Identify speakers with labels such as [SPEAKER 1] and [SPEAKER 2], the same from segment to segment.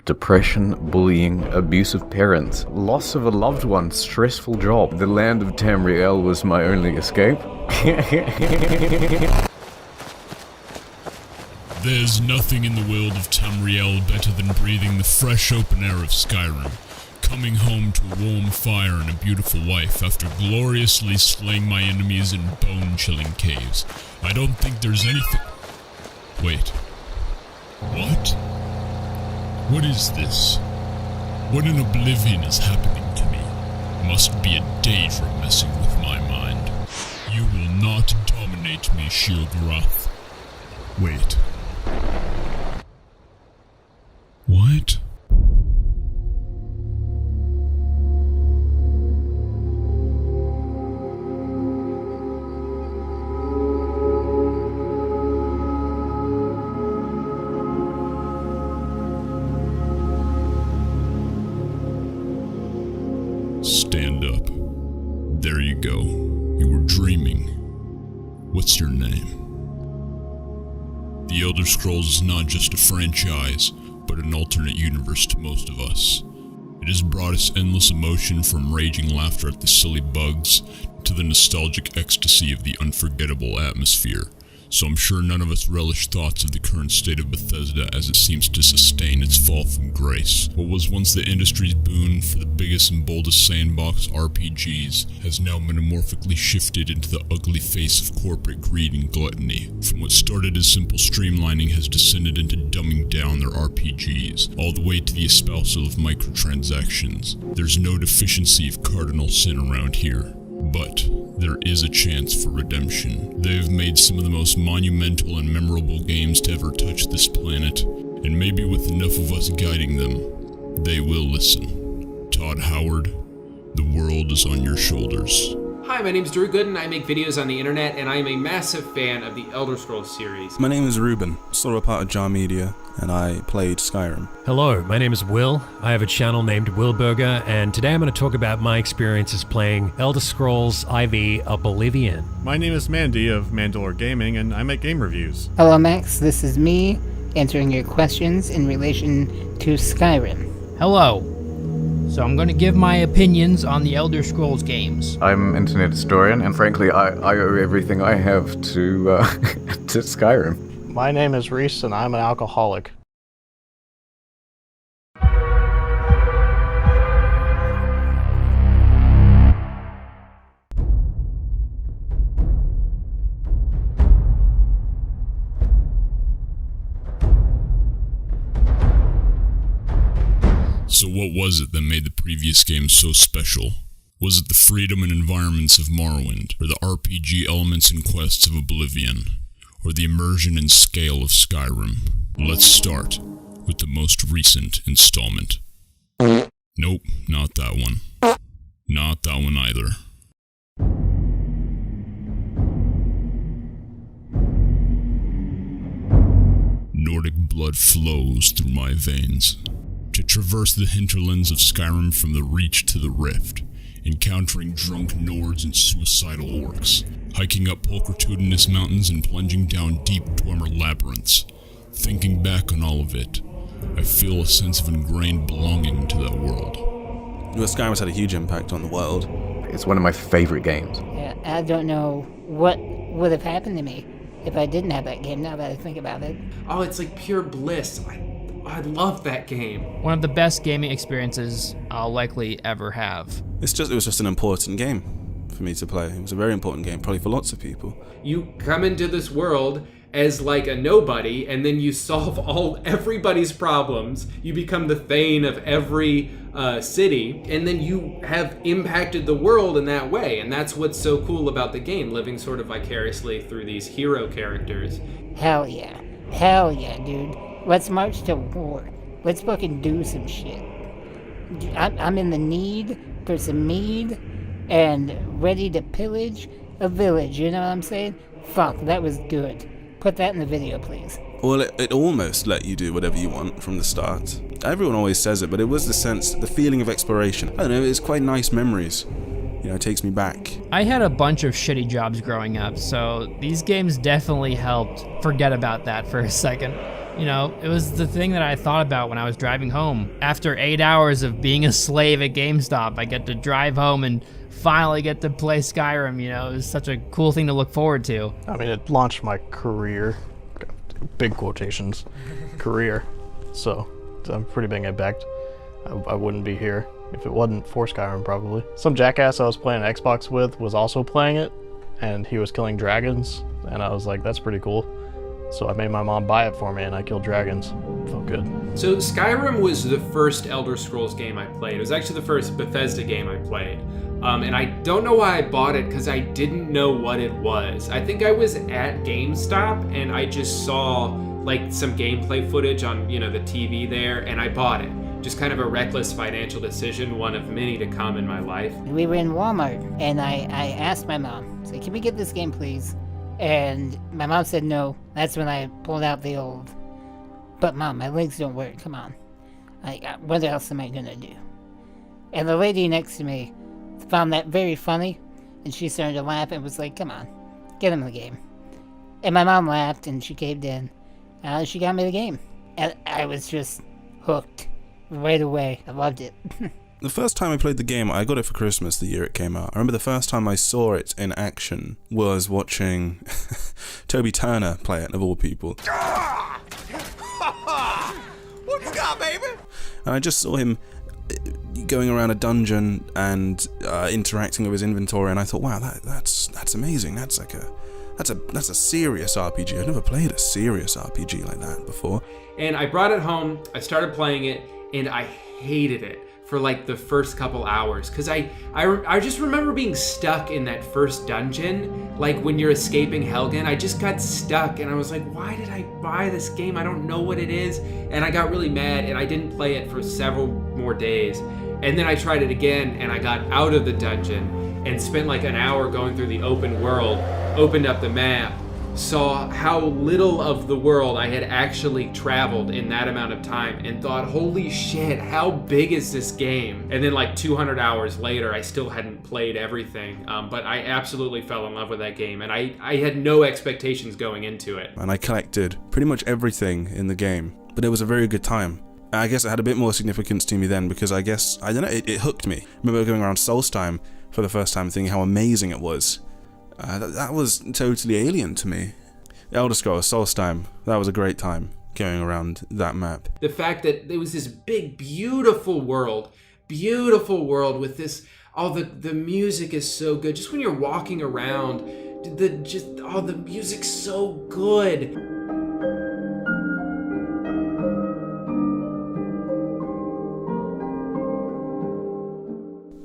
[SPEAKER 1] Depression, bullying, abusive parents, loss of a loved one, stressful job. The land of Tamriel was my only escape.
[SPEAKER 2] There's nothing in the world of Tamriel better than breathing the fresh open air of Skyrim, coming home to a warm fire and a beautiful wife after gloriously slaying my enemies in bone-chilling caves. I don't think there's anything... Wait. What? What is this? What in oblivion is happening to me? Must be a daedra messing with my mind. You will not dominate me, Shilgrath. Wait. What? Stand up. There you go. You were dreaming. What's your name? The Elder Scrolls is not just a franchise, but an alternate universe to most of us. It has brought us endless emotion from raging laughter at the silly bugs to the nostalgic ecstasy of the unforgettable atmosphere. So I'm sure none of us relish thoughts of the current state of Bethesda as it seems to sustain its fall from grace. What was once the industry's boon for the biggest and boldest sandbox RPGs has now metamorphically shifted into the ugly face of corporate greed and gluttony. From what started as simple streamlining has descended into dumbing down their RPGs, all the way to the espousal of microtransactions. There's no deficiency of cardinal sin around here, but there is a chance for redemption. They have made some of the most monumental and memorable games to ever touch this planet, and maybe with enough of us guiding them, they will listen. Todd Howard, the world is on your shoulders.
[SPEAKER 3] Hi, my name is Drew Gooden. I make videos on the internet, and I am a massive fan of the Elder Scrolls series.
[SPEAKER 4] My name is Ruben, sort of a part of Jar Media, and I played Skyrim.
[SPEAKER 5] Hello, my name is Will. I have a channel named Willburger, and today I'm going to talk about my experiences playing Elder Scrolls IV Oblivion.
[SPEAKER 6] My name is Mandy of Mandalore Gaming, and I make game reviews.
[SPEAKER 7] Hello, Max. This is me answering your questions in relation to Skyrim.
[SPEAKER 8] Hello. So I'm going to give my opinions on the Elder Scrolls games.
[SPEAKER 1] I'm an internet historian, and frankly, I owe everything I have to to Skyrim.
[SPEAKER 9] My name is Reese, and I'm an alcoholic.
[SPEAKER 2] So what was it that made the previous game so special? Was it the freedom and environments of Morrowind, or the RPG elements and quests of Oblivion, or the immersion and scale of Skyrim? Let's start with the most recent installment. Nope, not that one. Not that one either. Nordic blood flows through my veins. To traverse the hinterlands of Skyrim from the Reach to the Rift, encountering drunk Nords and suicidal orcs, hiking up pulchritudinous mountains and plunging down deep Dwemer labyrinths. Thinking back on all of it, I feel a sense of ingrained belonging to that world.
[SPEAKER 4] Well, Skyrim's had a huge impact on the world.
[SPEAKER 1] It's one of my favorite games.
[SPEAKER 7] Yeah, I don't know what would have happened to me if I didn't have that game, now that I think about it.
[SPEAKER 3] Oh, it's like pure bliss. I love that game.
[SPEAKER 8] One of the best gaming experiences I'll likely ever have.
[SPEAKER 4] It was just an important game for me to play. It was a very important game, probably for lots of people.
[SPEAKER 3] You come into this world as like a nobody, and then you solve everybody's problems. You become the Thane of every city, and then you have impacted the world in that way. And that's what's so cool about the game, living sort of vicariously through these hero characters.
[SPEAKER 7] Hell yeah. Hell yeah, dude. Let's march to war. Let's fucking do some shit. I'm in the need for some mead and ready to pillage a village, you know what I'm saying? Fuck, that was good. Put that in the video, please.
[SPEAKER 4] Well, it almost let you do whatever you want from the start. Everyone always says it, but it was the feeling of exploration. I don't know, it's quite nice memories. You know, it takes me back.
[SPEAKER 8] I had a bunch of shitty jobs growing up, so these games definitely helped forget about that for a second. You know, it was the thing that I thought about when I was driving home. After 8 hours of being a slave at GameStop, I get to drive home and finally get to play Skyrim. You know, it was such a cool thing to look forward to.
[SPEAKER 9] I mean, it launched my career, big quotations, career. So I'm pretty big impact. I wouldn't be here if it wasn't for Skyrim, probably. Some jackass I was playing Xbox with was also playing it, and he was killing dragons, and I was like, that's pretty cool. So I made my mom buy it for me, and I killed dragons. Felt good.
[SPEAKER 3] So Skyrim was the first Elder Scrolls game I played. It was actually the first Bethesda game I played. And I don't know why I bought it, because I didn't know what it was. I think I was at GameStop, and I just saw like some gameplay footage on, you know, the TV there, and I bought it. Just kind of a reckless financial decision, one of many to come in my life.
[SPEAKER 7] We were in Walmart, and I asked my mom, I said, can we get this game, please? And my mom said no. That's when I pulled out the old, but Mom, my legs don't work, come on. What else am I gonna do? And the lady next to me found that very funny, and she started to laugh and was like, come on, get him the game. And my mom laughed, and she caved in. She got me the game. And I was just hooked right away. I loved it.
[SPEAKER 4] The first time I played the game, I got it for Christmas the year it came out. I remember the first time I saw it in action was watching Toby Turner play it, of all people.
[SPEAKER 10] What you got, baby?
[SPEAKER 4] And I just saw him going around a dungeon and interacting with his inventory, and I thought, wow, that's amazing. That's a serious RPG. I've never played a serious RPG like that before.
[SPEAKER 3] And I brought it home, I started playing it, and I hated it for like the first couple hours, because I just remember being stuck in that first dungeon, like when you're escaping Helgen. I just got stuck, and I was like, why did I buy this game? I don't know what it is. And I got really mad, and I didn't play it for several more days. And then I tried it again, and I got out of the dungeon and spent like an hour going through the open world, opened up the map, saw how little of the world I had actually traveled in that amount of time, and thought, holy shit, how big is this game? And then like 200 hours later, I still hadn't played everything, but I absolutely fell in love with that game, and I had no expectations going into it.
[SPEAKER 4] And I collected pretty much everything in the game, but it was a very good time. I guess it had a bit more significance to me then, because I don't know, it hooked me. I remember going around Solstheim for the first time thinking how amazing it was. That was totally alien to me. Elder Scrolls, Solstheim, that was a great time going around that map.
[SPEAKER 3] The fact that there was this big, beautiful world with this, the music is so good. Just when you're walking around, the music's so good.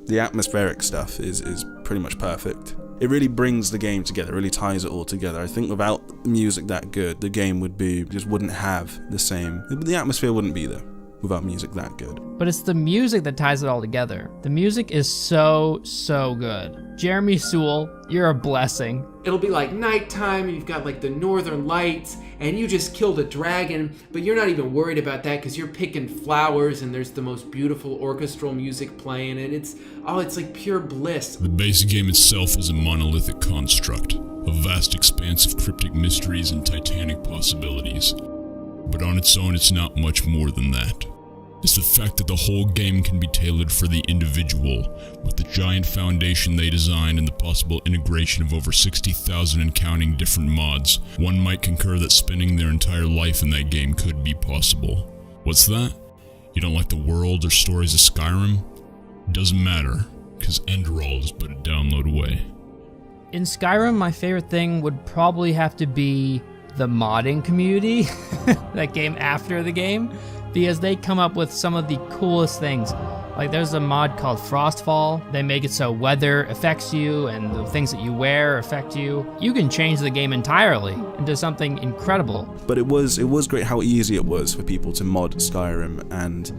[SPEAKER 4] The atmospheric stuff is pretty much perfect. It really brings the game together, really ties it all together. I think without music that good, the game just wouldn't have the same, the atmosphere wouldn't be there without music that good.
[SPEAKER 8] But it's the music that ties it all together. The music is so good. Jeremy Sewell, you're a blessing.
[SPEAKER 3] It'll be like nighttime, and you've got like the northern lights, and you just killed a dragon, but you're not even worried about that because you're picking flowers, and there's the most beautiful orchestral music playing, and it's like pure bliss.
[SPEAKER 2] The base game itself is a monolithic construct, a vast expanse of cryptic mysteries and titanic possibilities. But on its own, it's not much more than that. It's the fact that the whole game can be tailored for the individual, with the giant foundation they designed and the possible integration of over 60,000 and counting different mods. One might concur that spending their entire life in that game could be possible. What's that? You don't like the world or stories of Skyrim? Doesn't matter, because Enderal is but a download away.
[SPEAKER 8] In Skyrim, my favorite thing would probably have to be the modding community that came after the game, because they come up with some of the coolest things. Like there's a mod called Frostfall. They make it so weather affects you and the things that you wear affect you. You can change the game entirely into something incredible.
[SPEAKER 4] But it was great how easy it was for people to mod Skyrim, and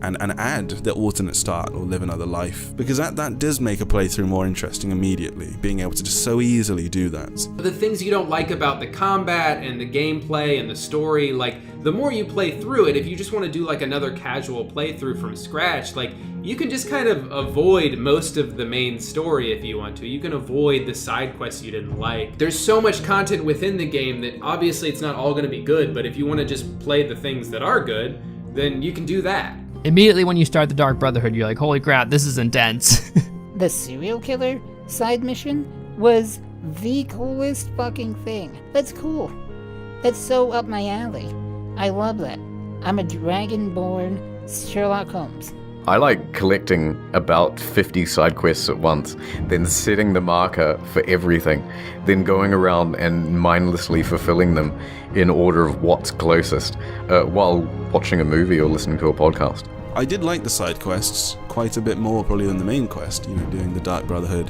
[SPEAKER 4] and add the alternate start or live another life, because that does make a playthrough more interesting immediately, being able to just so easily do that.
[SPEAKER 3] The things you don't like about the combat and the gameplay and the story, like, the more you play through it, if you just want to do like another casual playthrough from scratch, like, you can just kind of avoid most of the main story if you want to. You can avoid the side quests you didn't like. There's so much content within the game that obviously it's not all going to be good, but if you want to just play the things that are good, then you can do that.
[SPEAKER 8] Immediately when you start the Dark Brotherhood, you're like, holy crap, this is intense.
[SPEAKER 7] The serial killer side mission was the coolest fucking thing. That's cool. That's so up my alley. I love that. I'm a dragonborn Sherlock Holmes.
[SPEAKER 1] I like collecting about 50 side quests at once, then setting the marker for everything, then going around and mindlessly fulfilling them in order of what's closest, while watching a movie or listening to a podcast.
[SPEAKER 4] I did like the side quests quite a bit more probably than the main quest, doing the Dark Brotherhood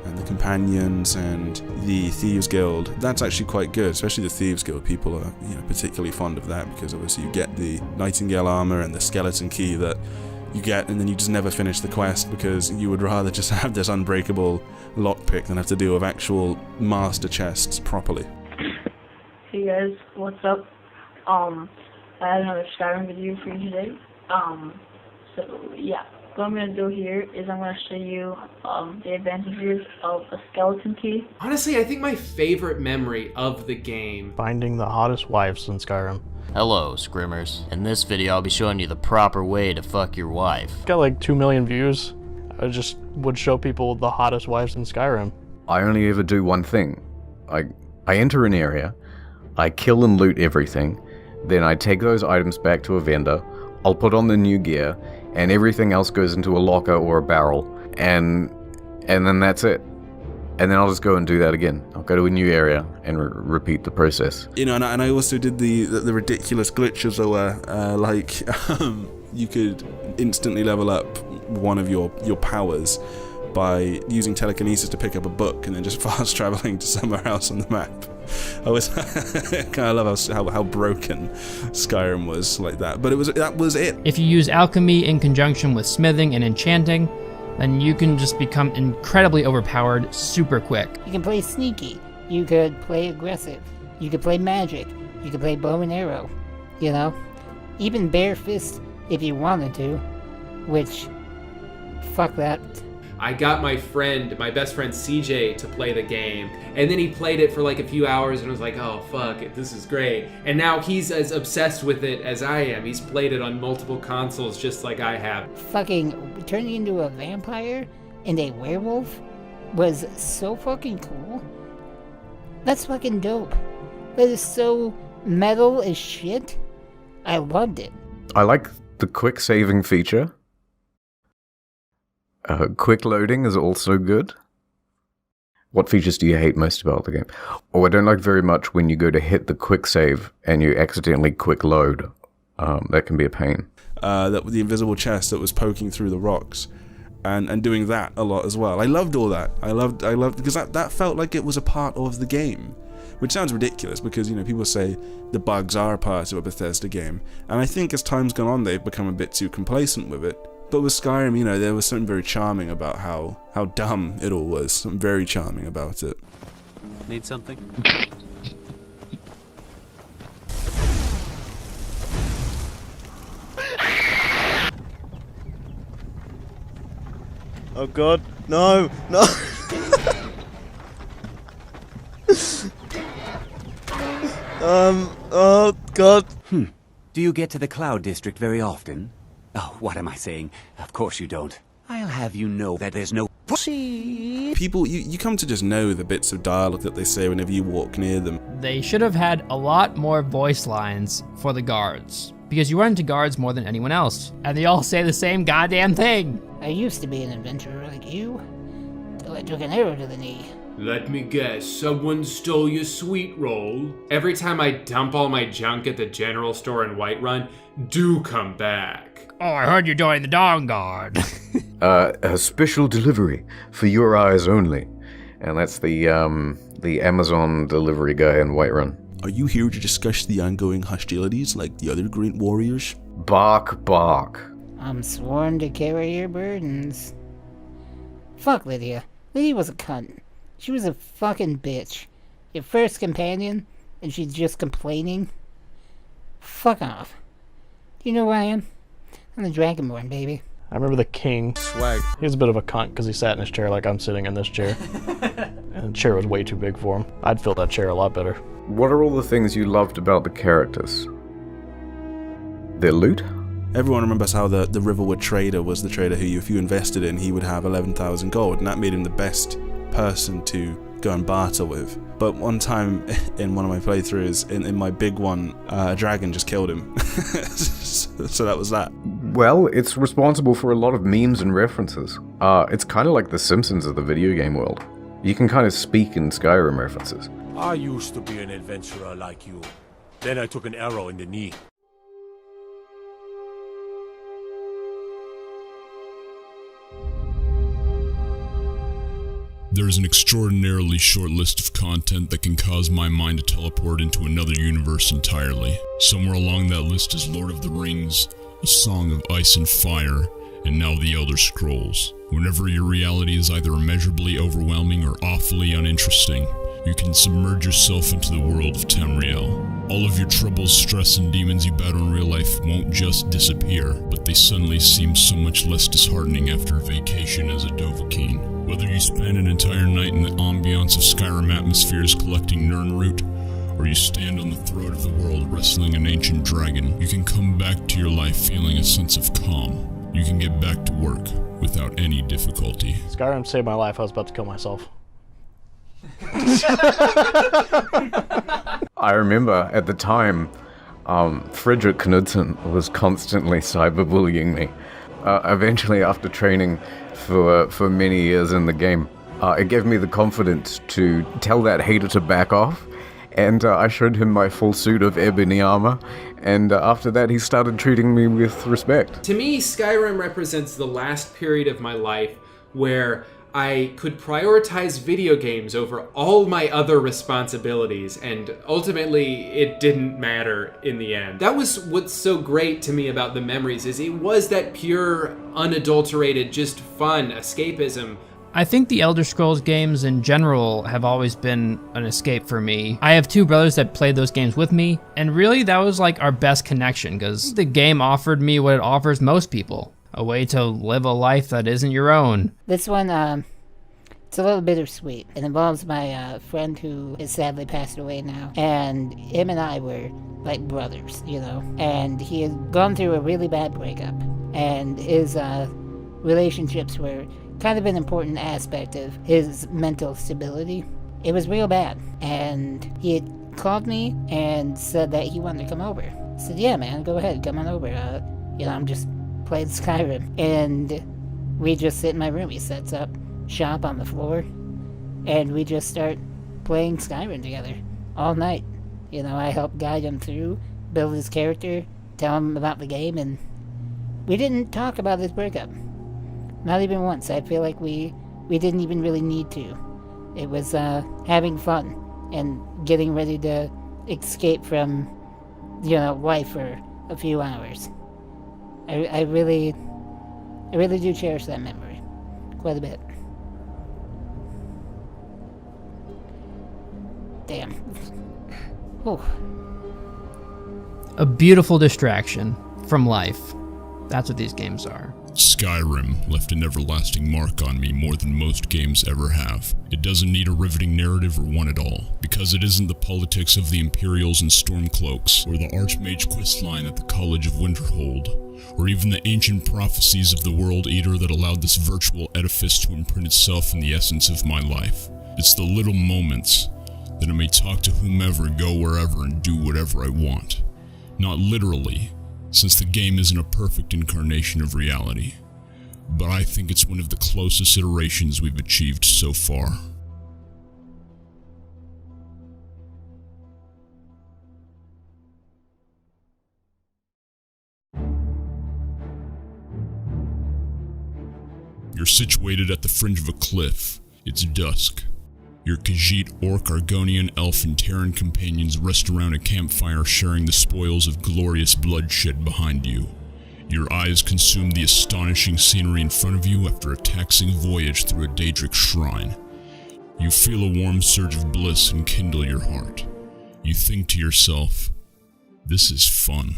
[SPEAKER 4] and the Companions and the Thieves Guild. That's actually quite good, especially the Thieves Guild. People are particularly fond of that because obviously you get the Nightingale armor and the skeleton key that you get, and then you just never finish the quest because you would rather just have this unbreakable lockpick than have to deal with actual master chests properly.
[SPEAKER 11] Hey guys, what's up? I had another Skyrim video for you today. So yeah, what I'm gonna do here is I'm gonna show you the advantages of a skeleton key.
[SPEAKER 3] Honestly, I think my favorite memory of the game,
[SPEAKER 9] Finding the hottest wives in Skyrim.
[SPEAKER 12] Hello, Scrimmers. In this video, I'll be showing you the proper way to fuck your wife.
[SPEAKER 9] Got like 2 million views. I just would show people the hottest wives in Skyrim.
[SPEAKER 1] I only ever do one thing. I enter an area, I kill and loot everything, then I take those items back to a vendor, I'll put on the new gear, and everything else goes into a locker or a barrel, and then that's it. And then I'll just go and do that again. I'll go to a new area and repeat the process.
[SPEAKER 4] And I also did the ridiculous glitches where, you could instantly level up one of your powers by using telekinesis to pick up a book and then just fast traveling to somewhere else on the map. I kind of love how broken Skyrim was like that. But that was it.
[SPEAKER 8] If you use alchemy in conjunction with smithing and enchanting, then you can just become incredibly overpowered super quick.
[SPEAKER 7] You can play sneaky. You could play aggressive. You could play magic. You could play bow and arrow. Even bare fist if you wanted to. Which, fuck that.
[SPEAKER 3] I got my best friend CJ to play the game, and then he played it for like a few hours and was like, oh fuck it, this is great. And now he's as obsessed with it as I am. He's played it on multiple consoles just like I have.
[SPEAKER 7] Fucking turning into a vampire and a werewolf was so fucking cool. That's fucking dope. That is so metal as shit. I loved it.
[SPEAKER 1] I like the quick saving feature. Quick loading is also good. What features do you hate most about the game? I don't like very much when you go to hit the quick save and you accidentally quick load. That can be a pain.
[SPEAKER 4] The invisible chest that was poking through the rocks and doing that a lot as well. I loved all that. I loved because that felt like it was a part of the game. Which sounds ridiculous because, people say the bugs are a part of a Bethesda game. And I think as time's gone on, they've become a bit too complacent with it. But with Skyrim, there was something very charming about how dumb it all was. Something very charming about it.
[SPEAKER 13] Need something?
[SPEAKER 10] Oh god, no! Oh god.
[SPEAKER 13] Do you get to the Cloud District very often? Oh, what am I saying? Of course you don't. I'll have you know that there's no pussy.
[SPEAKER 4] People, you come to just know the bits of dialogue that they say whenever you walk near them.
[SPEAKER 8] They should have had a lot more voice lines for the guards, because you run into guards more than anyone else, and they all say the same goddamn thing.
[SPEAKER 7] I used to be an adventurer like you, till I took an arrow to the knee.
[SPEAKER 3] Let me guess, someone stole your sweet roll? Every time I dump all my junk at the general store in Whiterun, do come back.
[SPEAKER 8] Oh, I heard you're joining the Dawn Guard.
[SPEAKER 1] A special delivery for your eyes only. And that's the Amazon delivery guy in Whiterun.
[SPEAKER 4] Are you here to discuss the ongoing hostilities like the other great warriors?
[SPEAKER 1] Bark, bark.
[SPEAKER 7] I'm sworn to carry your burdens. Fuck Lydia. Lydia was a cunt. She was a fucking bitch. Your first companion, and she's just complaining? Fuck off. Do you know who I am? I'm the Dragonborn, baby.
[SPEAKER 9] I remember the king.
[SPEAKER 10] Swag.
[SPEAKER 9] He was a bit of a cunt because he sat in his chair like I'm sitting in this chair. And the chair was way too big for him. I'd fill that chair a lot better.
[SPEAKER 1] What are all the things you loved about the characters? Their loot?
[SPEAKER 4] Everyone remembers how the Riverwood trader was the trader who, if you invested in, he would have 11,000 gold, and that made him the best person to go and barter with. But one time in one of my playthroughs, in my big one, a dragon just killed him. So that was that.
[SPEAKER 1] Well, it's responsible for a lot of memes and references. It's kind of like The Simpsons of the video game world. You can kind of speak in Skyrim references.
[SPEAKER 14] I used to be an adventurer like you. Then I took an arrow in the knee.
[SPEAKER 2] There is an extraordinarily short list of content that can cause my mind to teleport into another universe entirely. Somewhere along that list is Lord of the Rings, A Song of Ice and Fire, and now The Elder Scrolls. Whenever your reality is either immeasurably overwhelming or awfully uninteresting, you can submerge yourself into the world of Tamriel. All of your troubles, stress, and demons you battle in real life won't just disappear, but they suddenly seem so much less disheartening after a vacation as a Dovahkiin. Whether you spend an entire night in the ambiance of Skyrim atmospheres collecting Nirnroot, or you stand on the throat of the world wrestling an ancient dragon, you can come back to your life feeling a sense of calm. You can get back to work without any difficulty.
[SPEAKER 9] Skyrim saved my life. I was about to kill myself.
[SPEAKER 1] I remember at the time, Frederick Knudsen was constantly cyberbullying me. Eventually, after training for many years in the game, it gave me the confidence to tell that hater to back off, and I showed him my full suit of ebony armor, and after that he started treating me with respect.
[SPEAKER 3] To me, Skyrim represents the last period of my life where I could prioritize video games over all my other responsibilities, and ultimately it didn't matter in the end. That was what's so great to me about the memories, is it was that pure, unadulterated, just fun escapism.
[SPEAKER 8] I think the Elder Scrolls games in general have always been an escape for me. I have two brothers that played those games with me, and really that was like our best connection, because the game offered me what it offers most people. A way to live a life that isn't your own.
[SPEAKER 7] This one, it's a little bittersweet. It involves my friend who is sadly passed away now. And him and I were like brothers, you know. And he had gone through a really bad breakup. And his relationships were kind of an important aspect of his mental stability. It was real bad. And he had called me and said that he wanted to come over. I said, yeah, man, go ahead, come on over. I'm just playing Skyrim. And we just sit in my room. He sets up shop on the floor, and we just start playing Skyrim together all night. I help guide him through, build his character, tell him about the game, and we didn't talk about his breakup. Not even once. I feel like we didn't even really need to. It was having fun and getting ready to escape from, life for a few hours. I really do cherish that memory quite a bit. Damn. Whew.
[SPEAKER 8] A beautiful distraction from life. That's what these games are.
[SPEAKER 2] Skyrim left an everlasting mark on me more than most games ever have. It doesn't need a riveting narrative or one at all, because it isn't the politics of the Imperials and Stormcloaks, or the Archmage questline at the College of Winterhold, or even the ancient prophecies of the World Eater that allowed this virtual edifice to imprint itself in the essence of my life. It's the little moments that I may talk to whomever, go wherever, and do whatever I want. Not literally, since the game isn't a perfect incarnation of reality, but I think it's one of the closest iterations we've achieved so far. You're situated at the fringe of a cliff. It's dusk. Your Khajiit, Orc, Argonian, Elf, and Terran companions rest around a campfire sharing the spoils of glorious bloodshed behind you. Your eyes consume the astonishing scenery in front of you after a taxing voyage through a Daedric shrine. You feel a warm surge of bliss enkindle your heart. You think to yourself, this is fun.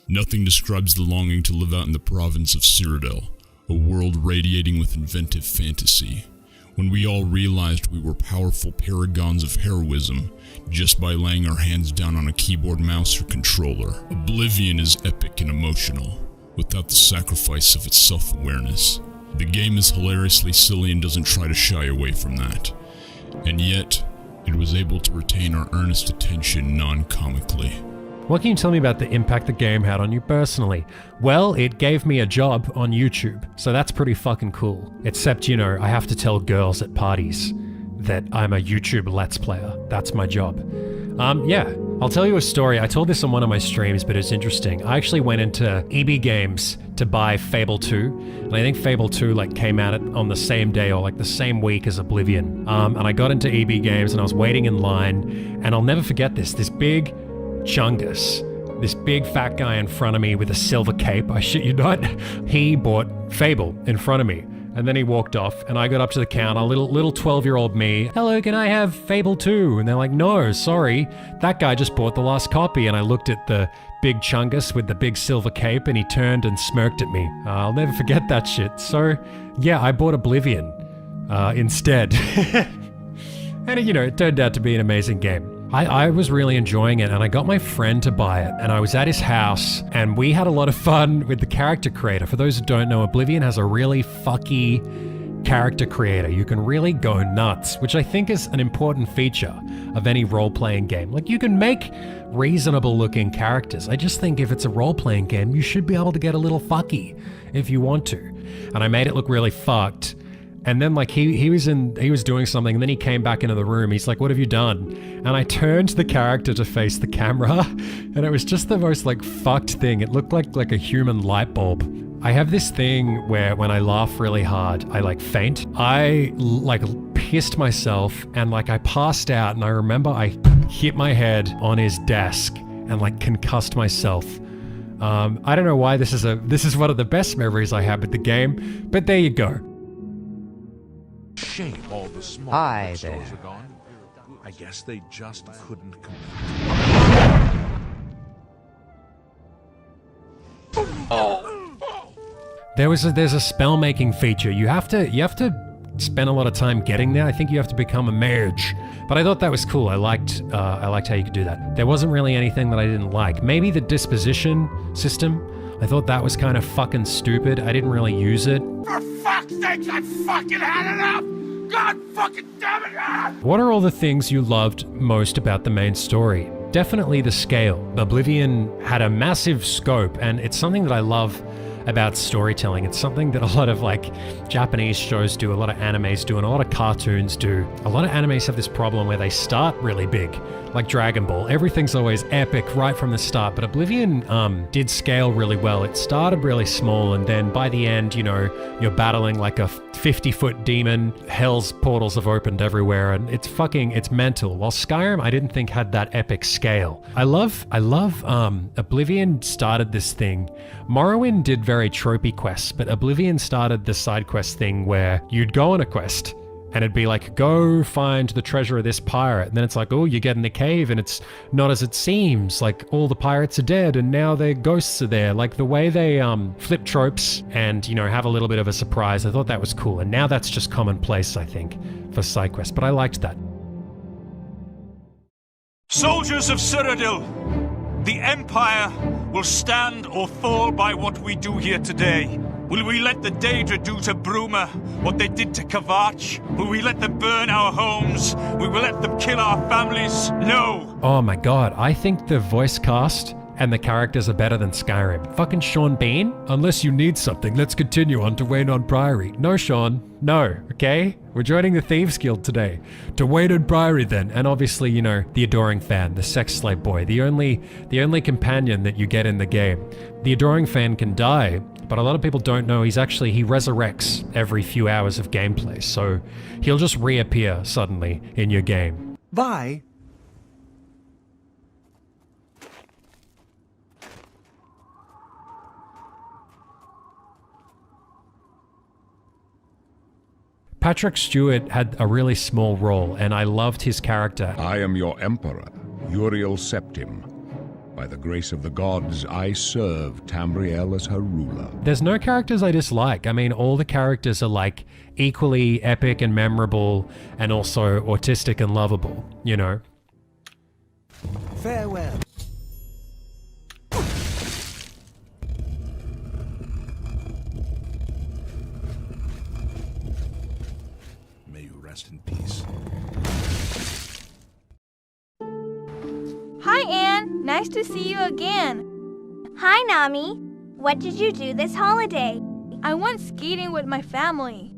[SPEAKER 2] Nothing describes the longing to live out in the province of Cyrodiil, a world radiating with inventive fantasy, when we all realized we were powerful paragons of heroism just by laying our hands down on a keyboard, mouse, or controller. Oblivion is epic and emotional, without the sacrifice of its self-awareness. The game is hilariously silly and doesn't try to shy away from that. And yet, it was able to retain our earnest attention non-comically.
[SPEAKER 5] What can you tell me about the impact the game had on you personally? Well, it gave me a job on YouTube, so that's pretty fucking cool. Except, you know, I have to tell girls at parties that I'm a YouTube Let's Player. That's my job. Yeah, I'll tell you a story. I told this on one of my streams, but it's interesting. I actually went into EB Games to buy Fable 2, and I think Fable 2 like came out on the same day or like the same week as Oblivion. And I got into EB Games and I was waiting in line, and I'll never forget this big Chungus, this big fat guy in front of me with a silver cape, I shit you not, he bought Fable in front of me. And then he walked off, and I got up to the counter, little 12-year-old me, hello, can I have Fable 2? And they're like, no, sorry, that guy just bought the last copy. And I looked at the big Chungus with the big silver cape, and he turned and smirked at me. I'll never forget that shit. So, yeah, I bought Oblivion instead. And, you know, it turned out to be an amazing game. I was really enjoying it, and I got my friend to buy it, and I was at his house, and we had a lot of fun with the character creator. For those who don't know, Oblivion has a really fucky character creator. You can really go nuts, which I think is an important feature of any role-playing game. Like, you can make reasonable-looking characters. I just think if it's a role-playing game, you should be able to get a little fucky if you want to. And I made it look really fucked. And then like he was doing something, and then he came back into the room. He's like, what have you done? And I turned the character to face the camera, and it was just the most like fucked thing. It looked like a human light bulb. I have this thing where when I laugh really hard, I like faint. I like pissed myself, and like I passed out, and I remember I hit my head on his desk and like concussed myself. I don't know why this is one of the best memories I have with the game, but there you go.
[SPEAKER 15] Shame all the smart
[SPEAKER 16] Hi there.
[SPEAKER 15] are gone. I guess they just couldn't compete.
[SPEAKER 5] There's a spell making feature. You have to spend a lot of time getting there. I think you have to become a mage. But I thought that was cool. I liked how you could do that. There wasn't really anything that I didn't like. Maybe the disposition system. I thought that was kind of fucking stupid. I didn't really use it.
[SPEAKER 15] For fuck's sake, I fucking had enough! God fucking damn it!
[SPEAKER 5] What are all the things you loved most about the main story? Definitely the scale. Oblivion had a massive scope, and it's something that I love about storytelling. It's something that a lot of like Japanese shows do, a lot of animes do, and a lot of cartoons do. A lot of animes have this problem where they start really big, like Dragon Ball. Everything's always epic right from the start, but Oblivion did scale really well. It started really small, and then by the end, you know, you're battling like a 50-foot demon. Hell's portals have opened everywhere, and it's mental. While Skyrim, I didn't think had that epic scale. I love Oblivion started this thing. Morrowind did very tropey quests, but Oblivion started the side quest thing where you'd go on a quest, and it'd be like, go find the treasure of this pirate. And then it's like, oh, you get in the cave and it's not as it seems. Like all the pirates are dead and now their ghosts are there. Like the way they flip tropes and, you know, have a little bit of a surprise. I thought that was cool. And now that's just commonplace, I think, for side quests. But I liked that.
[SPEAKER 17] Soldiers of Cyrodiil, the Empire will stand or fall by what we do here today. Will we let the Daedra do to Bruma what they did to Kavach? Will we let them burn our homes? Will we let them kill our families? No!
[SPEAKER 5] Oh my god, I think the voice cast and the characters are better than Skyrim. Fucking Sean Bean? Unless you need something, let's continue on to Wayne Priory. No, Sean. No, okay? We're joining the Thieves Guild today. To Wayne Priory then. And obviously, you know, the Adoring Fan, the sex slave boy, the only companion that you get in the game. The Adoring Fan can die, but a lot of people don't know he resurrects every few hours of gameplay. So he'll just reappear suddenly in your game.
[SPEAKER 13] Bye.
[SPEAKER 5] Patrick Stewart had a really small role, and I loved his character.
[SPEAKER 16] I am your emperor, Uriel Septim. By the grace of the gods, I serve Tamriel as her ruler.
[SPEAKER 5] There's no characters I dislike. I mean, all the characters are like equally epic and memorable, and also autistic and lovable, you know?
[SPEAKER 10] Farewell.
[SPEAKER 18] May you rest in peace.
[SPEAKER 19] Hi, Anne. Nice to see you again. Hi, Nami. What did you do this holiday? I went skating with my family.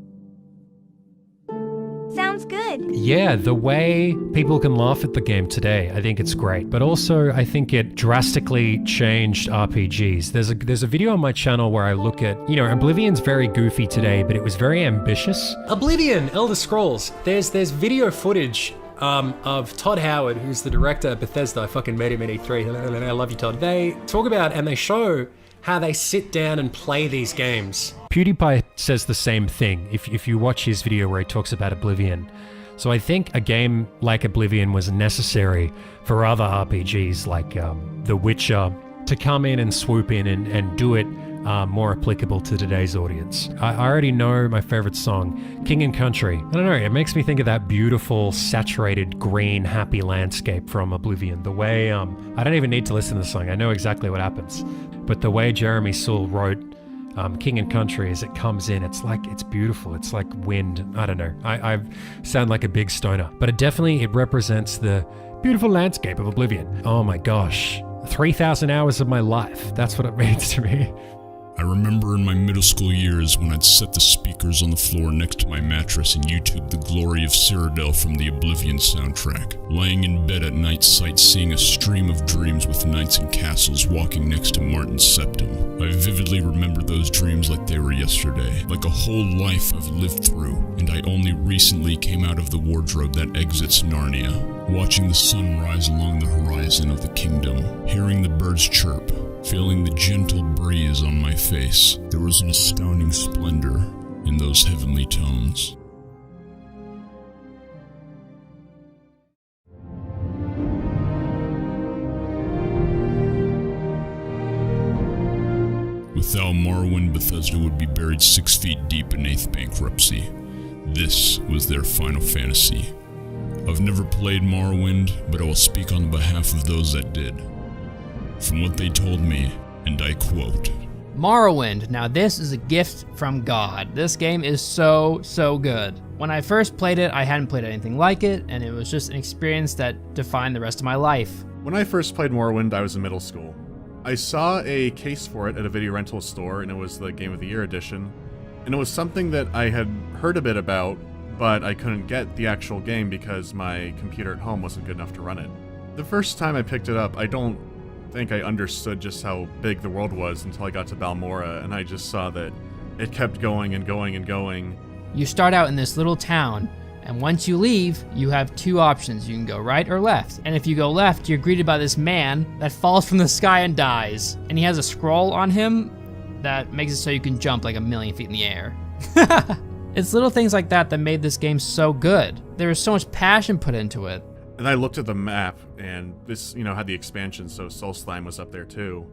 [SPEAKER 19] Sounds good.
[SPEAKER 5] Yeah, the way people can laugh at the game today, I think it's great. But also, I think it drastically changed RPGs. There's a video on my channel where I look at, you know, Oblivion's very goofy today, but it was very ambitious. Oblivion, Elder Scrolls. There's video footage of Todd Howard, who's the director of Bethesda. I fucking met him at E3. I love you, Todd. They talk about and they show how they sit down and play these games. PewDiePie says the same thing if you watch his video where he talks about Oblivion. So I think a game like Oblivion was necessary for other RPGs like The Witcher to come in and swoop in and do it more applicable to today's audience. I already know my favorite song, King and Country. I don't know, it makes me think of that beautiful, saturated, green, happy landscape from Oblivion. The way, I don't even need to listen to the song, I know exactly what happens. But the way Jeremy Soule wrote King and Country as it comes in, it's beautiful. It's like wind. I don't know. I sound like a big stoner. But it represents the beautiful landscape of Oblivion. Oh my gosh. 3,000 hours of my life. That's what it means to me.
[SPEAKER 2] I remember in my middle school years when I'd set the speakers on the floor next to my mattress and YouTube the glory of Cyrodiil from the Oblivion soundtrack, laying in bed at night sightseeing a stream of dreams with knights and castles walking next to Martin Septim. I vividly remember those dreams like they were yesterday, like a whole life I've lived through, and I only recently came out of the wardrobe that exits Narnia, watching the sun rise along the horizon of the kingdom, hearing the birds chirp, feeling the gentle breeze on my face. There was an astounding splendor in those heavenly tones. Without Morrowind, Bethesda would be buried 6 feet deep in 8th bankruptcy. This was their final fantasy. I've never played Morrowind, but I will speak on behalf of those that did. From what they told me, and I quote,
[SPEAKER 8] Morrowind. Now this is a gift from God. This game is so good. When I first played it, I hadn't played anything like it, and it was just an experience that defined the rest of my life.
[SPEAKER 6] When I first played Morrowind, I was in middle school. I saw a case for it at a video rental store, and it was the Game of the Year edition. And it was something that I had heard a bit about, but I couldn't get the actual game because my computer at home wasn't good enough to run it. The first time I picked it up, I don't think I understood just how big the world was until I got to Balmora, and I just saw that it kept going and going and going.
[SPEAKER 8] You start out in this little town, and once you leave, you have 2 options. You can go right or left. And if you go left, you're greeted by this man that falls from the sky and dies. And he has a scroll on him that makes it so you can jump like 1,000,000 feet in the air. It's little things like that that made this game so good. There was so much passion put into it.
[SPEAKER 6] And I looked at the map, and this, had the expansion, so Solstheim was up there too.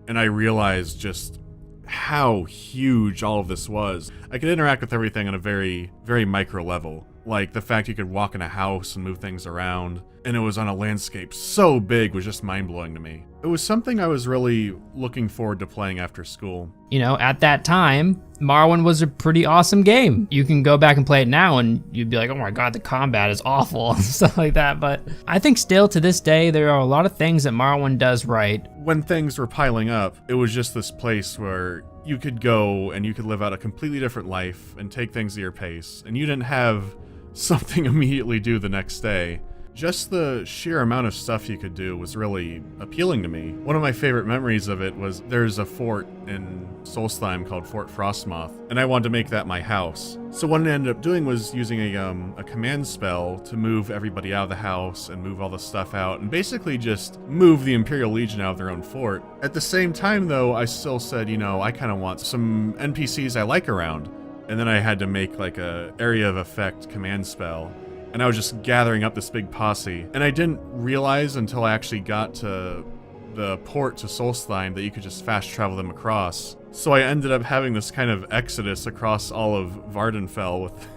[SPEAKER 6] And I realized just how huge all of this was. I could interact with everything on a very, very micro level. Like the fact you could walk in a house and move things around, and it was on a landscape so big was just mind-blowing to me. It was something I was really looking forward to playing after school.
[SPEAKER 8] At that time, Morrowind was a pretty awesome game. You can go back and play it now and you'd be like, oh my god, the combat is awful and stuff like that. But I think still to this day, there are a lot of things that Morrowind does right.
[SPEAKER 6] When things were piling up, it was just this place where you could go and you could live out a completely different life and take things at your pace. And you didn't have something immediately due the next day. Just the sheer amount of stuff you could do was really appealing to me. One of my favorite memories of it was there's a fort in Solstheim called Fort Frostmoth, and I wanted to make that my house. So what I ended up doing was using a command spell to move everybody out of the house and move all the stuff out, and basically just move the Imperial Legion out of their own fort. At the same time though, I still said, I kind of want some NPCs I like around. and then I had to make like a area of effect command spell. And I was just gathering up this big posse. And I didn't realize until I actually got to the port to Solstheim that you could just fast travel them across. So I ended up having this kind of exodus across all of Vardenfell with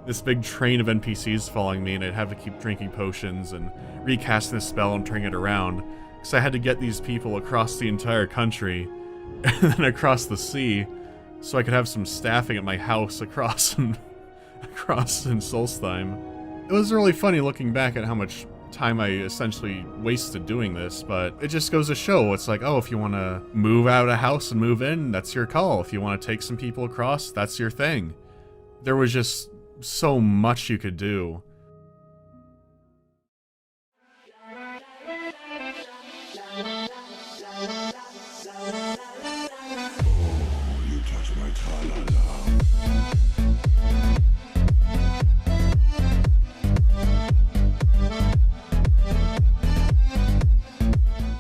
[SPEAKER 6] this big train of NPCs following me, and I'd have to keep drinking potions and recasting the spell and turning it around. Because I had to get these people across the entire country and then across the sea so I could have some staffing at my house across in Solstheim. It was really funny looking back at how much time I essentially wasted doing this, but it just goes to show, it's like, oh, if you want to move out of a house and move in, that's your call. If you want to take some people across, that's your thing. There was just so much you could do.
[SPEAKER 14] You touch my tra-la-la.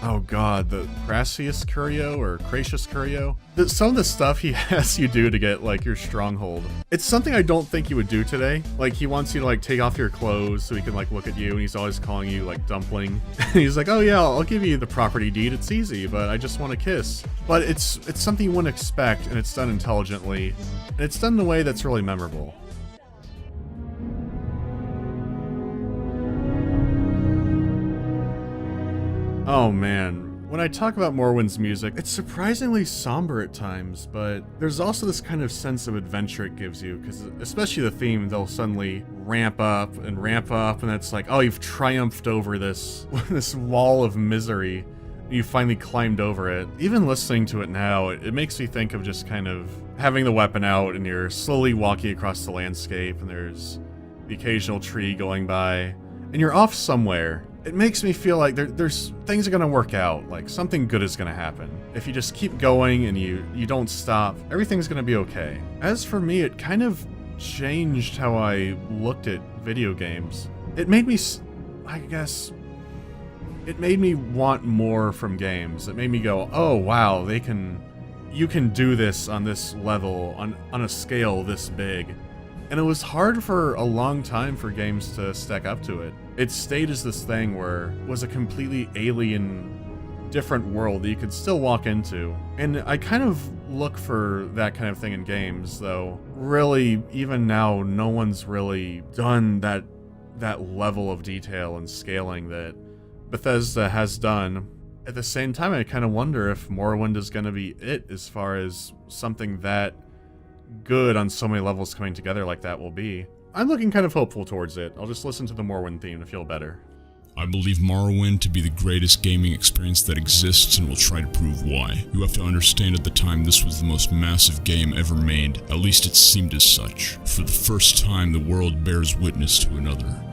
[SPEAKER 6] Oh god, the Crassius Curio or Cracius Curio. Some of the stuff he has you do to get like your stronghold. It's something I don't think you would do today. Like he wants you to like take off your clothes so he can like look at you, and he's always calling you like dumpling. He's like, oh yeah, I'll give you the property deed, it's easy, but I just want a kiss. But it's something you wouldn't expect, and it's done intelligently. And it's done in a way that's really memorable. Oh man, when I talk about Morrowind's music, it's surprisingly somber at times, but there's also this kind of sense of adventure it gives you, because especially the theme, they'll suddenly ramp up, and it's like, oh, you've triumphed over this wall of misery, and you finally climbed over it. Even listening to it now, it makes me think of just kind of having the weapon out, and you're slowly walking across the landscape, and there's the occasional tree going by, and you're off somewhere. It makes me feel like there's things are gonna work out, like something good is gonna happen. If you just keep going and you don't stop, everything's gonna be okay. As for me, it kind of changed how I looked at video games. It made me, I guess, it made me want more from games. It made me go, oh wow, you can do this on this level, on a scale this big. And it was hard for a long time for games to stack up to it. It stayed as this thing where it was a completely alien, different world that you could still walk into. And I kind of look for that kind of thing in games, though really, even now, no one's really done that level of detail and scaling that Bethesda has done. At the same time, I kind of wonder if Morrowind is going to be it as far as something that good on so many levels coming together like that will be. I'm looking kind of hopeful towards it. I'll just listen to the Morrowind theme to feel better.
[SPEAKER 2] I believe Morrowind to be the greatest gaming experience that exists, and will try to prove why. You have to understand, at the time this was the most massive game ever made, at least it seemed as such. For the first time, the world bears witness to another.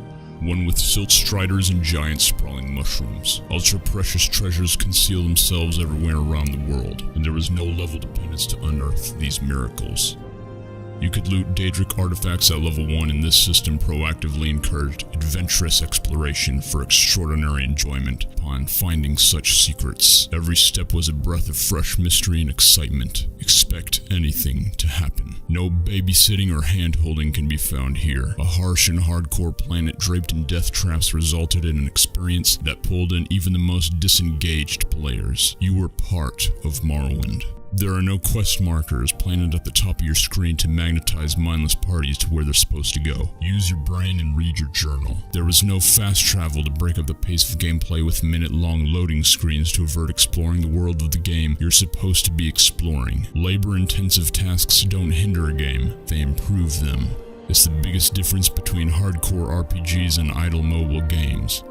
[SPEAKER 2] One with silt striders and giant sprawling mushrooms. Ultra precious treasures conceal themselves everywhere around the world, and there is no level dependence to unearth these miracles. You could loot Daedric artifacts at level 1, and this system proactively encouraged adventurous exploration for extraordinary enjoyment upon finding such secrets. Every step was a breath of fresh mystery and excitement. Expect anything to happen. No babysitting or hand-holding can be found here. A harsh and hardcore planet draped in death traps resulted in an experience that pulled in even the most disengaged players. You were part of Morrowind. There are no quest markers planted at the top of your screen to magnetize mindless parties to where they're supposed to go. Use your brain and read your journal. There was no fast travel to break up the pace of gameplay with minute-long loading screens to avert exploring the world of the game you're supposed to be exploring. Labor-intensive tasks don't hinder a game, they improve them. It's the biggest difference between hardcore RPGs and idle mobile games.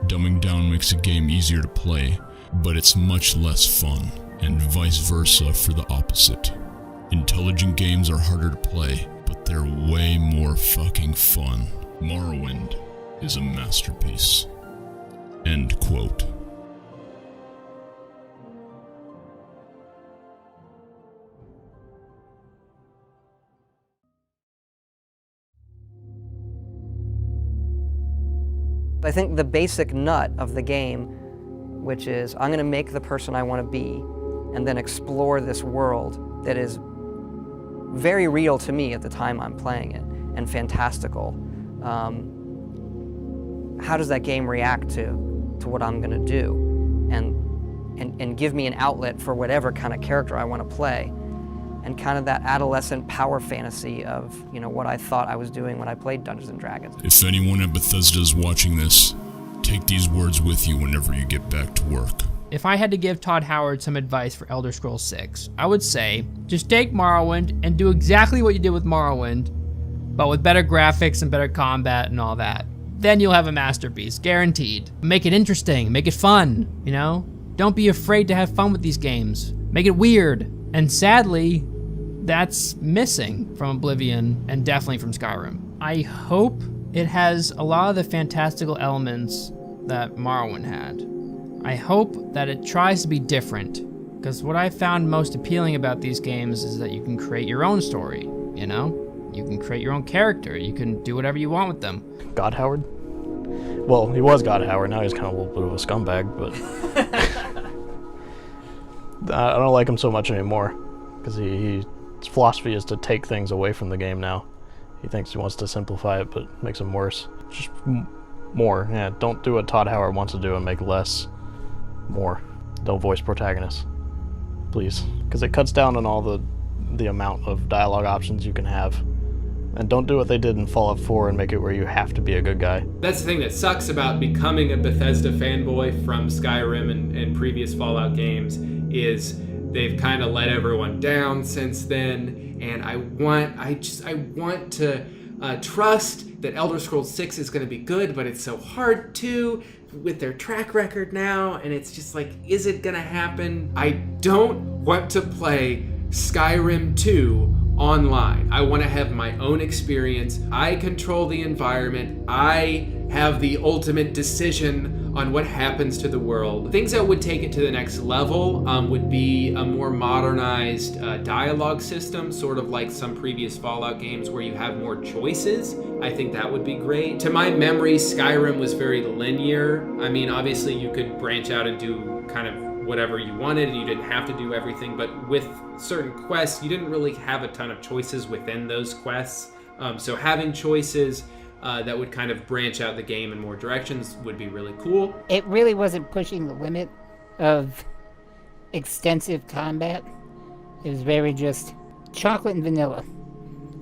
[SPEAKER 2] Dumbing down makes a game easier to play, but it's much less fun. And vice versa for the opposite. Intelligent games are harder to play, but they're way more fucking fun. Morrowind is a masterpiece. End quote.
[SPEAKER 20] I think the basic nut of the game, which is I'm going to make the person I want to be, and then explore this world that is very real to me at the time I'm playing it, and fantastical. How does that game react to what I'm gonna do? And give me an outlet for whatever kind of character I want to play. And kind of that adolescent power fantasy of, you know, what I thought I was doing when I played Dungeons & Dragons.
[SPEAKER 2] If anyone at Bethesda is watching this, take these words with you whenever you get back to work.
[SPEAKER 8] If I had to give Todd Howard some advice for Elder Scrolls 6, I would say, just take Morrowind and do exactly what you did with Morrowind, but with better graphics and better combat and all that. Then you'll have a masterpiece, guaranteed. Make it interesting, make it fun, you know? Don't be afraid to have fun with these games. Make it weird. And sadly, that's missing from Oblivion and definitely from Skyrim. I hope it has a lot of the fantastical elements that Morrowind had. I hope that it tries to be different, because what I found most appealing about these games is that you can create your own story, you know? You can create your own character, you can do whatever you want with them.
[SPEAKER 9] God Howard? Well, he was God Howard, now he's kind of a little bit of a scumbag, but... I don't like him so much anymore, because his philosophy is to take things away from the game now. He thinks he wants to simplify it, but makes them worse. Just more, yeah, don't do what Todd Howard wants to do and make less. More. Don't voice protagonists. Please. Because it cuts down on all the amount of dialogue options you can have. And don't do what they did in Fallout 4 and make it where you have to be a good guy.
[SPEAKER 3] That's the thing that sucks about becoming a Bethesda fanboy from Skyrim and previous Fallout games, is they've kind of let everyone down since then. And I want to trust that Elder Scrolls 6 is going to be good, but it's so hard to with their track record now, and it's just like, is it going to happen? I don't want to play Skyrim 2 online. I want to have my own experience. I control the environment. I have the ultimate decision on what happens to the world. Things that would take it to the next level would be a more modernized dialogue system, sort of like some previous Fallout games where you have more choices. I think that would be great. To my memory, Skyrim was very linear. I mean, obviously you could branch out and do kind of whatever you wanted, and you didn't have to do everything, but with certain quests, you didn't really have a ton of choices within those quests. So having choices that would kind of branch out the game in more directions would be really cool.
[SPEAKER 7] It really wasn't pushing the limit of extensive combat. It was very just chocolate and vanilla.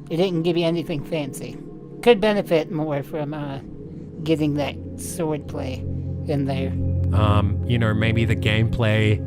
[SPEAKER 7] It didn't give you anything fancy. Could benefit more from getting that sword play in there.
[SPEAKER 5] You know, maybe the gameplay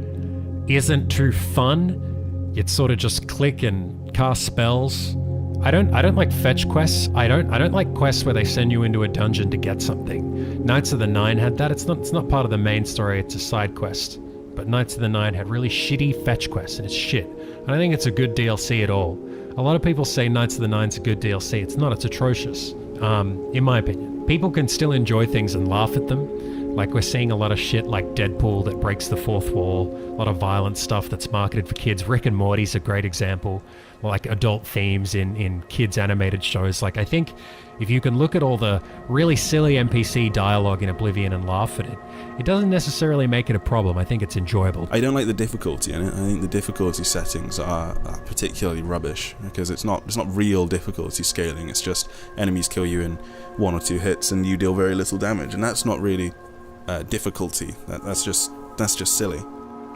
[SPEAKER 5] isn't too fun. It's sort of just click and cast spells. I don't like fetch quests. I don't like quests where they send you into a dungeon to get something. Knights of the Nine had that. It's not part of the main story, it's a side quest. But Knights of the Nine had really shitty fetch quests, and it's shit. I don't think it's a good DLC at all. A lot of people say Knights of the Nine's a good DLC. It's not, it's atrocious, in my opinion. People can still enjoy things and laugh at them. Like, we're seeing a lot of shit like Deadpool that breaks the fourth wall, a lot of violent stuff that's marketed for kids. Rick and Morty's a great example, like adult themes in kids animated shows. Like, I think if you can look at all the really silly NPC dialogue in Oblivion and laugh at it, it doesn't necessarily make it a problem. I think it's enjoyable.
[SPEAKER 4] I don't like the difficulty in it. I think the difficulty settings are particularly rubbish, because it's not real difficulty scaling. It's just enemies kill you in 1 or 2 hits and you deal very little damage, and that's not really difficulty. That's just silly.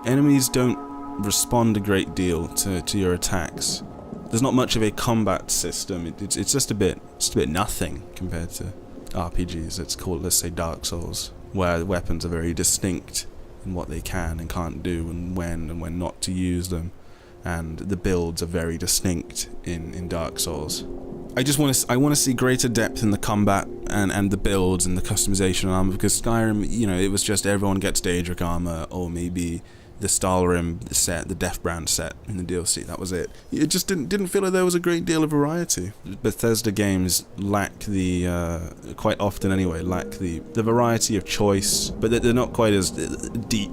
[SPEAKER 4] Enemies don't respond a great deal to your attacks. There's not much of a combat system. It's just a bit nothing compared to RPGs. It's called, let's say, Dark Souls, where the weapons are very distinct in what they can and can't do, and when not to use them, and the builds are very distinct in Dark Souls. I want to see greater depth in the combat and the builds and the customization of armor, because Skyrim, you know, it was just everyone gets Daedric armor, or maybe the Stalrim set, the Deathbrand set in the DLC. That was it. It just didn't feel like there was a great deal of variety. Bethesda games lack quite often anyway, lack the variety of choice, but they're not quite as deep,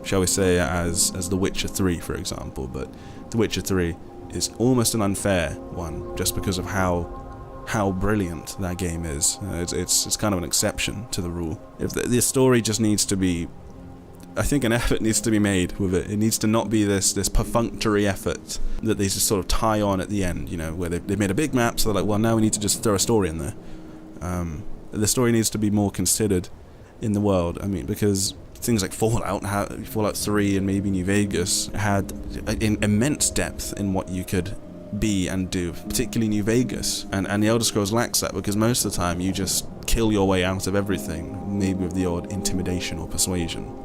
[SPEAKER 4] shall we say, as The Witcher 3, for example. But The Witcher 3 is almost an unfair one, just because of how brilliant that game is. It's kind of an exception to the rule. If the story just needs to be I think an effort needs to be made with it. It needs to not be this perfunctory effort that they just sort of tie on at the end, you know, where they've made a big map, so they're like, well, now we need to just throw a story in there. The story needs to be more considered in the world. I mean, because things like Fallout 3 and maybe New Vegas had immense depth in what you could be and do, particularly New Vegas, and the Elder Scrolls lacks that, because most of the time you just kill your way out of everything, maybe with the odd intimidation or persuasion.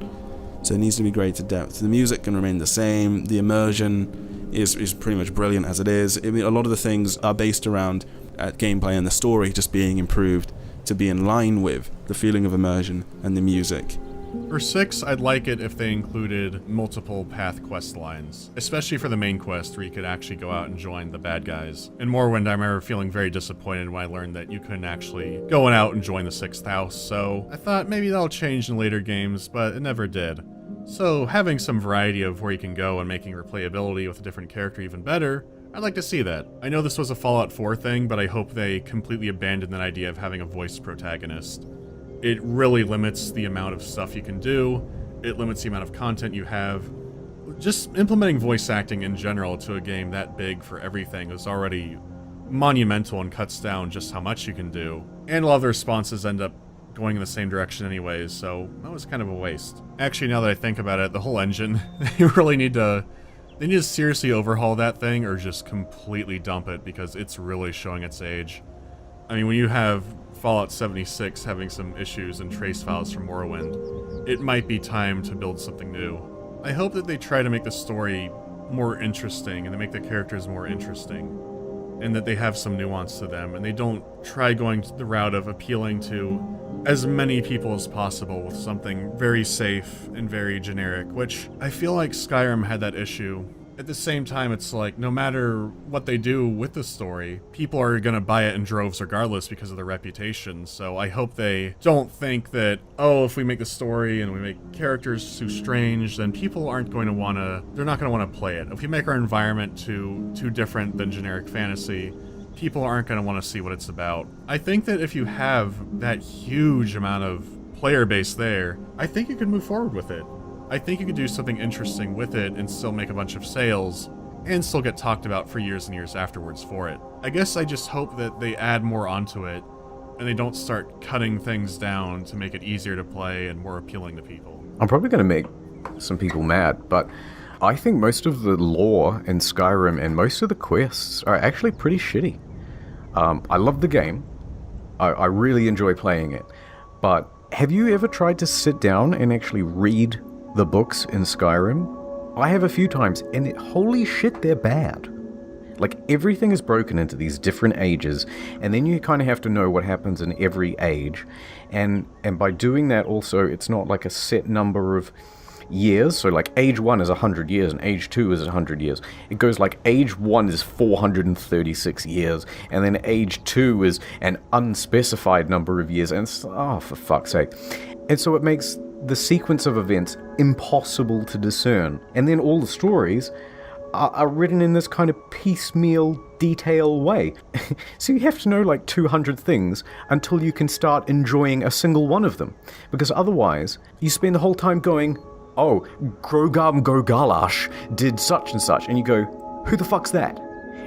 [SPEAKER 4] So it needs to be greater depth. The music can remain the same, the immersion is pretty much brilliant as it is. I mean, a lot of the things are based around gameplay and the story just being improved to be in line with the feeling of immersion and the music.
[SPEAKER 6] For 6, I'd like it if they included multiple path quest lines, especially for the main quest where you could actually go out and join the bad guys. In Morrowind, I remember feeling very disappointed when I learned that you couldn't actually go out and join the 6th house, so I thought maybe that'll change in later games, but it never did. So having some variety of where you can go and making replayability with a different character even better, I'd like to see that. I know this was a Fallout 4 thing, but I hope they completely abandon that idea of having a voiced protagonist. It really limits the amount of stuff you can do, it limits the amount of content you have. Just implementing voice acting in general to a game that big for everything is already monumental and cuts down just how much you can do. And a lot of the responses end up going in the same direction anyways, so that was kind of a waste. Actually, now that I think about it, the whole engine, they really need to seriously overhaul that thing or just completely dump it, because it's really showing its age. I mean, when you have Fallout 76 having some issues and trace files from Morrowind, it might be time to build something new. I hope that they try to make the story more interesting and they make the characters more interesting, and that they have some nuance to them, and they don't try going the route of appealing to as many people as possible with something very safe and very generic, which I feel like Skyrim had that issue. At the same time, it's like, no matter what they do with the story, people are gonna buy it in droves regardless because of their reputation, so I hope they don't think that, oh, if we make the story and we make characters too strange, then people aren't going to they're not gonna wanna play it. If we make our environment too different than generic fantasy, people aren't gonna wanna see what it's about. I think that if you have that huge amount of player base there, I think you could move forward with it. I think you could do something interesting with it and still make a bunch of sales, and still get talked about for years and years afterwards for it. I guess I just hope that they add more onto it, and they don't start cutting things down to make it easier to play and more appealing to people.
[SPEAKER 1] I'm probably going to make some people mad, but I think most of the lore in Skyrim and most of the quests are actually pretty shitty. I love the game. I really enjoy playing it. But have you ever tried to sit down and actually read the books in Skyrim? I have a few times, and holy shit, they're bad. Like, everything is broken into these different ages, and then you kind of have to know what happens in every age. And by doing that also, it's not like a set number of years. So like age 1 is 100 years and age 2 is 100 years. It goes like age 1 is 436 years, and then age 2 is an unspecified number of years, and it's, oh, for fuck's sake. And so it makes the sequence of events impossible to discern. And then all the stories are written in this kind of piecemeal, detail way. So you have to know like 200 things until you can start enjoying a single one of them. Because otherwise, you spend the whole time going, oh, Grogam Gogalash did such and such, and you go, who the fuck's that?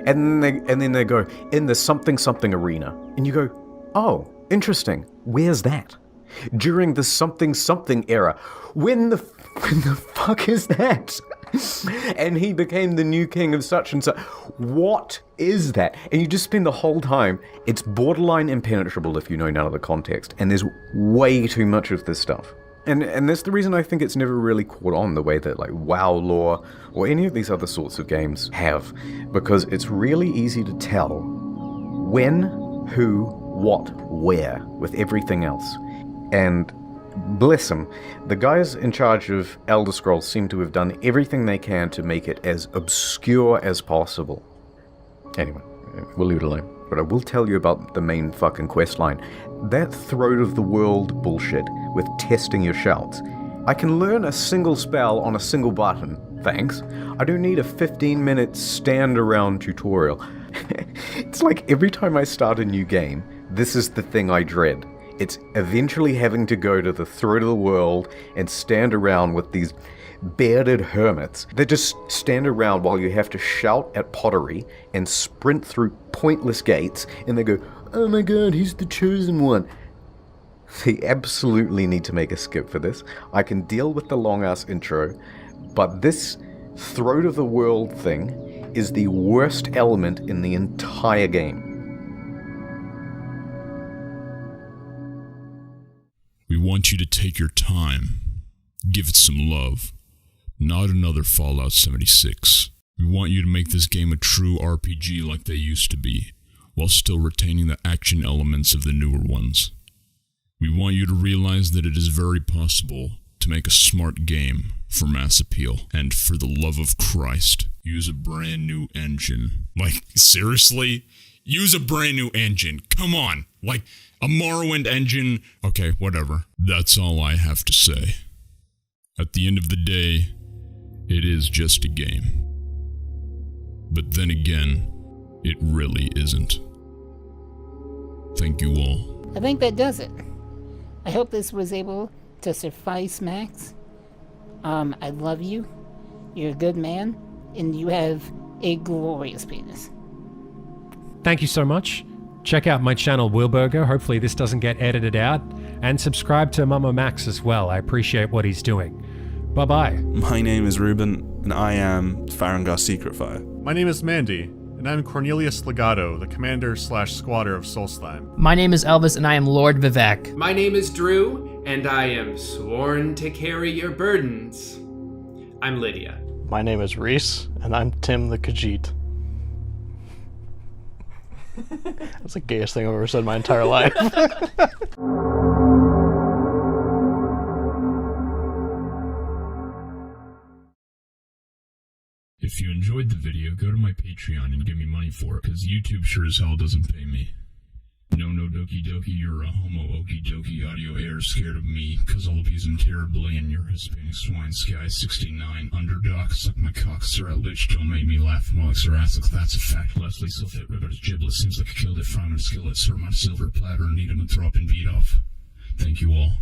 [SPEAKER 1] And then they go, in the something something arena. And you go, oh, interesting, where's that? During the something something era. When the fuck is that? And he became the new king of such and such. What is that? And you just spend the whole time, it's borderline impenetrable if you know none of the context, and there's way too much of this stuff. And that's the reason I think it's never really caught on the way that like WoW lore or any of these other sorts of games have, because it's really easy to tell when, who, what, where with everything else. And bless them, the guys in charge of Elder Scrolls seem to have done everything they can to make it as obscure as possible. Anyway, we'll leave it alone. But I will tell you about the main fucking questline. That throat of the world bullshit with testing your shouts. I can learn a single spell on a single button, thanks. I don't need a 15-minute stand-around tutorial. It's like every time I start a new game, this is the thing I dread. It's eventually having to go to the throat of the world and stand around with these bearded hermits that just stand around while you have to shout at pottery and sprint through pointless gates, and they go, "Oh my god, he's the chosen one." They absolutely need to make a skip for this. I can deal with the long-ass intro, but this throat of the world thing is the worst element in the entire game.
[SPEAKER 2] We want you to take your time, give it some love, not another Fallout 76. We want you to make this game a true RPG like they used to be, while still retaining the action elements of the newer ones. We want you to realize that it is very possible to make a smart game for mass appeal, and for the love of Christ, use a brand new engine. Like, seriously? Use a brand new engine. Come on. Like, a Morrowind engine. Okay, whatever. That's all I have to say. At the end of the day, it is just a game. But then again, it really isn't. Thank you all.
[SPEAKER 7] I think that does it. I hope this was able to suffice, Max. I love you. You're a good man, and you have a glorious penis.
[SPEAKER 5] Thank you so much. Check out my channel, Wilburger. Hopefully this doesn't get edited out. And subscribe to Mama Max as well. I appreciate what he's doing. Bye-bye.
[SPEAKER 4] My name is Ruben, and I am Farangar's Secret Fire.
[SPEAKER 6] My name is Mandy, and I'm Cornelius Legato, the commander/squatter of Solstheim.
[SPEAKER 8] My name is Elvis, and I am Lord Vivek.
[SPEAKER 3] My name is Drew, and I am sworn to carry your burdens. I'm Lydia.
[SPEAKER 9] My name is Reese, and I'm Tim the Khajiit. That's the gayest thing I've ever said in my entire life.
[SPEAKER 2] If you enjoyed the video, go to my Patreon and give me money for it, because YouTube sure as hell doesn't pay me. No doki doki, you're a homo okie dokie audio hair scared of me, cause I'll abuse him terribly, and you're Hispanic swine sky 69 underdog, suck my cock, Sir Lich, don't make me laugh, more like Sir Assex, that's a fact. Leslie Sulfate, Rivet's giblet, seems like I killed it from a skillet, Sir my silver platter, need him and throw up and beat off. Thank you all.